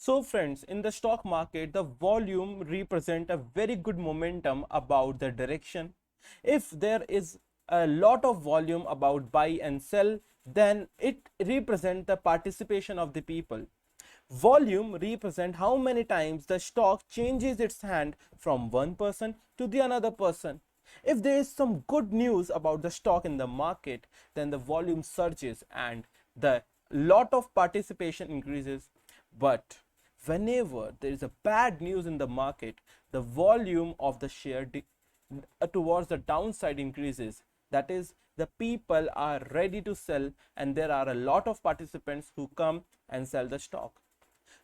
So friends, in the stock market, the volume represent a very good momentum about the direction. If there is a lot of volume about buy and sell, then it represent the participation of the people. Volume represent how many times the stock changes its hand from one person to the another person. If there is some good news about the stock in the market, then the volume surges and the lot of participation increases. But whenever there is a bad news in the market, the volume of the share towards the downside increases. That is, the people are ready to sell and there are a lot of participants who come and sell the stock.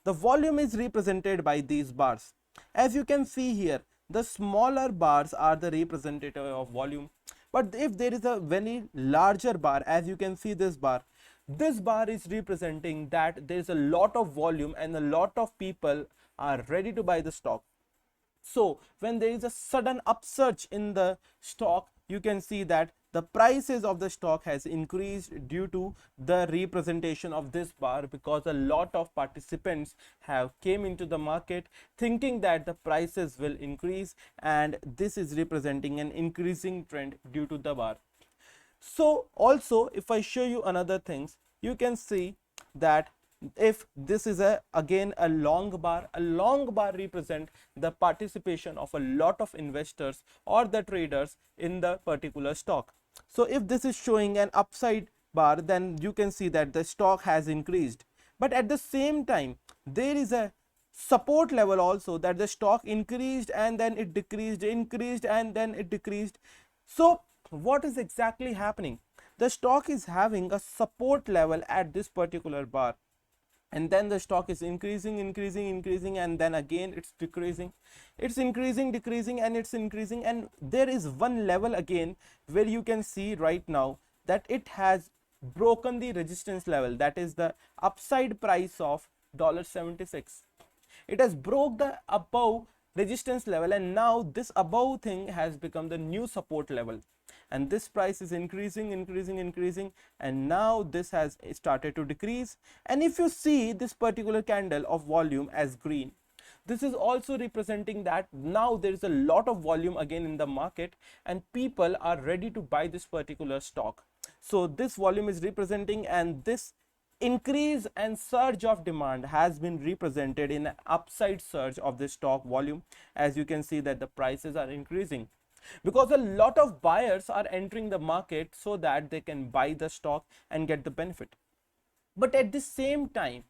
The volume is represented by these bars. As you can see here, the smaller bars are the representative of volume. But if there is a very larger bar, as you can see this bar is representing that there is a lot of volume and a lot of people are ready to buy the stock. So when there is a sudden upsurge in the stock, you can see that the prices of the stock has increased due to the representation of this bar, because a lot of participants have came into the market thinking that the prices will increase, and this is representing an increasing trend due to the bar. So also, if I show you another things, you can see that if this is again a long bar represent the participation of a lot of investors or the traders in the particular stock. So if this is showing an upside bar, then you can see that the stock has increased, but at the same time there is a support level also, that the stock increased and then it decreased, increased and then it decreased. So what is exactly happening? The stock is having a support level at this particular bar, and then the stock is increasing, and then again it's decreasing, it's increasing, decreasing, and it's increasing, and there is one level again where you can see right now that it has broken the resistance level, that is the upside price of $76. It has broke the above resistance level, and now this above thing has become the new support level, and this price is increasing, and now this has started to decrease. And if you see this particular candle of volume as green, this is also representing that now there is a lot of volume again in the market and people are ready to buy this particular stock. So this volume is representing, and this increase and surge of demand has been represented in an upside surge of the stock volume. As you can see that the prices are increasing because a lot of buyers are entering the market so that they can buy the stock and get the benefit. But at the same time,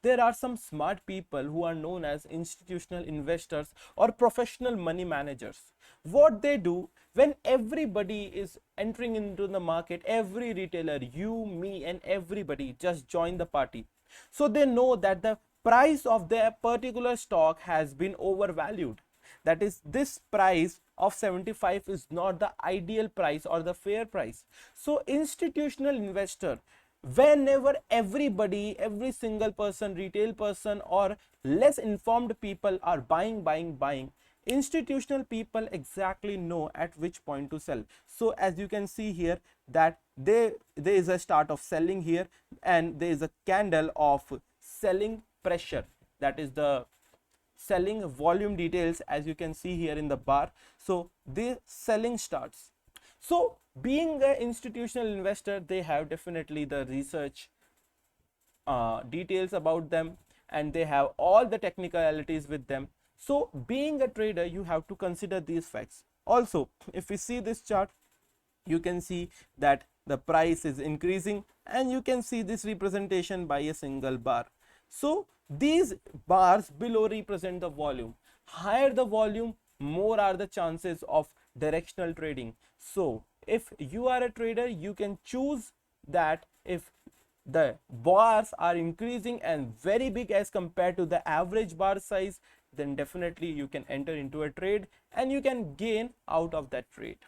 there are some smart people who are known as institutional investors or professional money managers. What they do, when everybody is entering into the market, every retailer, you, me, and everybody just join the party. So they know that the price of their particular stock has been overvalued. That is, this price of 75 is not the ideal price or the fair price. So institutional investor, whenever everybody, every single person, retail person or less informed people are buying, institutional people exactly know at which point to sell. So as you can see here that there is a start of selling here, and there is a candle of selling pressure, that is the selling volume details, as you can see here in the bar. So the selling starts. So being an institutional investor, they have definitely the research details about them, and they have all the technicalities with them. So being a trader, you have to consider these facts also. If we see this chart, you can see that the price is increasing, and you can see this representation by a single bar. So these bars below represent the volume. Higher the volume, more are the chances of directional trading. So if you are a trader, you can choose that if the bars are increasing and very big as compared to the average bar size, then definitely you can enter into a trade and you can gain out of that trade.